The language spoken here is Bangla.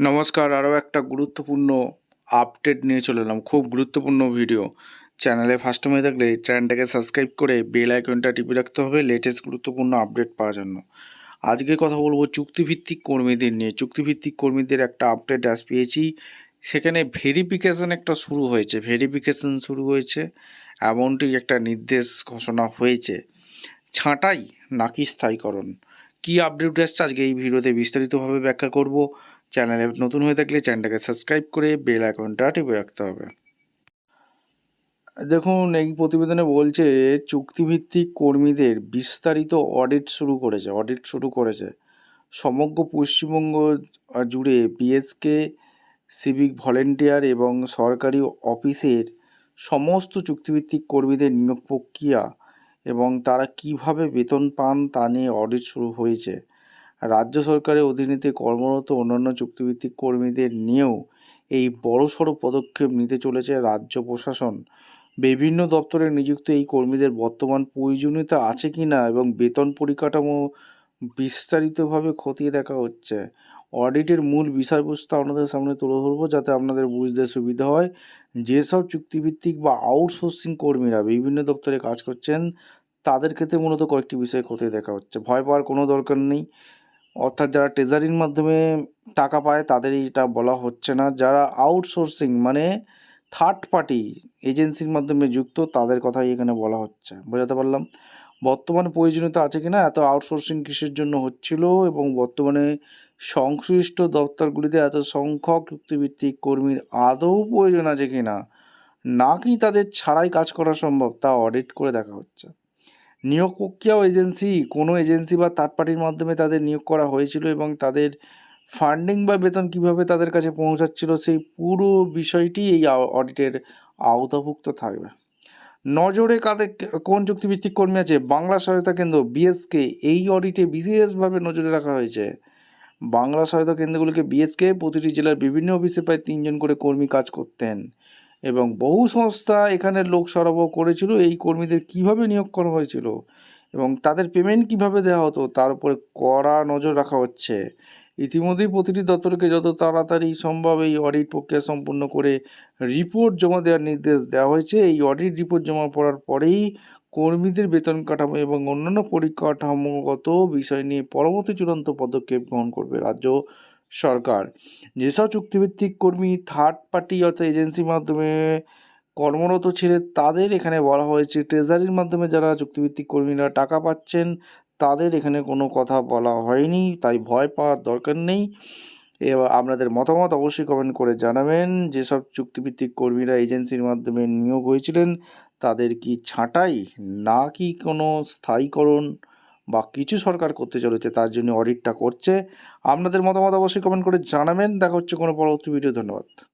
নমস্কার, আরও একটা গুরুত্বপূর্ণ আপডেট নিয়ে চলে এলাম। খুব গুরুত্বপূর্ণ ভিডিও। চ্যানেলে ফার্স্ট টাইম থাকলে চ্যানেলটাকে সাবস্ক্রাইব করে বেল আইকনটা টিপে রাখতে হবে লেটেস্ট গুরুত্বপূর্ণ আপডেট পাওয়ার জন্য। আজকে কথা বলবো চুক্তিভিত্তিক কর্মীদের নিয়ে। চুক্তিভিত্তিক কর্মীদের একটা আপডেট পেয়েছি। সেখানে ভেরিফিকেশন একটা শুরু হয়েছে এমনটি একটা নির্দেশ ঘোষণা হয়েছে। ছাঁটাই নাকি স্থায়ীকরণ, কী আপডেট আসছে আজকে এই ভিডিওতে বিস্তারিতভাবে ব্যাখ্যা করব। চ্যানেলে নতুন হয়ে থাকলে চ্যানেলটাকে সাবস্ক্রাইব করে বেল আইকনটা টিপে রাখতে হবে। দেখুন, এই প্রতিবেদনে বলছে চুক্তিভিত্তিক কর্মীদের বিস্তারিত অডিট শুরু করেছে সমগ্র পশ্চিমবঙ্গ জুড়ে। বিএসকে, সিভিক ভলেন্টিয়ার এবং সরকারি অফিসের সমস্ত চুক্তিভিত্তিক কর্মীদের নিয়োগ প্রক্রিয়া এবং তারা কিভাবে বেতন পান তা নিয়ে অডিট শুরু হয়েছে। রাজ্য সরকারের অধীনেতে কর্মরত অন্যান্য চুক্তিভিত্তিক কর্মীদের নিয়েও এই বড়সড় পদক্ষেপ নিতে চলেছে রাজ্য প্রশাসন। বিভিন্ন দপ্তরে নিযুক্ত এই কর্মীদের বর্তমান প্রয়োজনীয়তা আছে কি না এবং বেতন পরিকাঠামো বিস্তারিতভাবে খতিয়ে দেখা হচ্ছে। অডিটের মূল বিষয়বস্তু আপনাদের সামনে তুলে ধরবো যাতে আপনাদের বুঝতে সুবিধা হয়। যেসব চুক্তিভিত্তিক বা আউটসোর্সিং কর্মীরা বিভিন্ন দপ্তরে কাজ করছেন তাদের ক্ষেত্রে মূলত কয়েকটি বিষয় খতিয়ে দেখা হচ্ছে। ভয় পাওয়ার কোনো দরকার নেই। অর্থাৎ যারা ট্রেজারির মাধ্যমে টাকা পায় তাদের এটা বলা হচ্ছে না। যারা আউটসোর্সিং মানে থার্ড পার্টি এজেন্সির মাধ্যমে যুক্ত তাদের কথাই এখানে বলা হচ্ছে। বোঝাতে পারলাম? বর্তমানে প্রয়োজনীয়তা আছে কি না, এত আউটসোর্সিং কিসের জন্য হচ্ছিল এবং বর্তমানে সংশ্লিষ্ট দপ্তরগুলিতে এত সংখ্যক চুক্তিভিত্তিক কর্মীর আদৌ প্রয়োজন আছে কি না, নাকি তাদের ছাড়াই কাজ করা সম্ভব তা অডিট করে দেখা হচ্ছে। নিয়োগ প্রক্রিয়াও কোনো এজেন্সি বা থার্ড পার্টির মাধ্যমে তাদের নিয়োগ করা হয়েছিল এবং তাদের ফান্ডিং বা বেতন কিভাবে তাদের কাছে পৌঁছাচ্ছিল সেই পুরো বিষয়টি এই অডিটের আওতাভুক্ত থাকবে। নজরে কোন চুক্তিভিত্তিক কর্মী আছে? বাংলা সহায়তা কেন্দ্র বিএসকে এই অডিটে বিশেষভাবে নজরে রাখা হয়েছে। বাংলা সহায়তা কেন্দ্রগুলিকে বিএসকে প্রতিটি জেলার বিভিন্ন অফিসে প্রায় 3 জন করে কর্মী কাজ করতেন এবং বহু সংস্থা এখানে লোক সরবরাহ করেছিল। এই কর্মীদের কিভাবে নিয়োগ করা হয়েছিল এবং তাদের পেমেন্ট কিভাবে দেওয়া হতো তার উপরে কড়া নজর রাখা হচ্ছে। ইতিমধ্যেই প্রতিটি দপ্তরকে যত তাড়াতাড়ি সম্ভব এই অডিট প্রক্রিয়া সম্পূর্ণ করে রিপোর্ট জমা দেওয়ার নির্দেশ দেওয়া হয়েছে। এই অডিট রিপোর্ট জমা পড়ার পরেই কর্মীদের বেতন কাঠামো এবং অন্যান্য পরিকাঠামোগত বিষয় নিয়ে পরবর্তী চূড়ান্ত পদক্ষেপ গ্রহণ করবে রাজ্য সরকার। যেসব চুক্তিভিত্তিক কর্মী থার্ড পার্টি অর্থাৎ এজেন্সির মাধ্যমে কর্মরত ছিলেন তাদের এখানে বলা হয়েছে। ট্রেজারির মাধ্যমে যারা চুক্তিভিত্তিক কর্মীরা টাকা পাচ্ছেন তাদের এখানে কোনো কথা বলা হয়নি, তাই ভয় পাওয়ার দরকার নেই। এবার আপনাদের মতামত অবশ্যই কমেন্ট করে জানাবেন। যেসব চুক্তিভিত্তিক কর্মীরা এজেন্সির মাধ্যমে নিয়োগ হয়েছিলেন তাদের কি ছাঁটাই নাকি কোনো স্থায়ীকরণ বা কিছু সরকার করতে চলেছে তার জন্য অডিটটা করছে? আপনাদের মতামত অবশ্যই কমেন্ট করে জানাবেন। দেখা হচ্ছে কোনো পরবর্তী ভিডিও। ধন্যবাদ।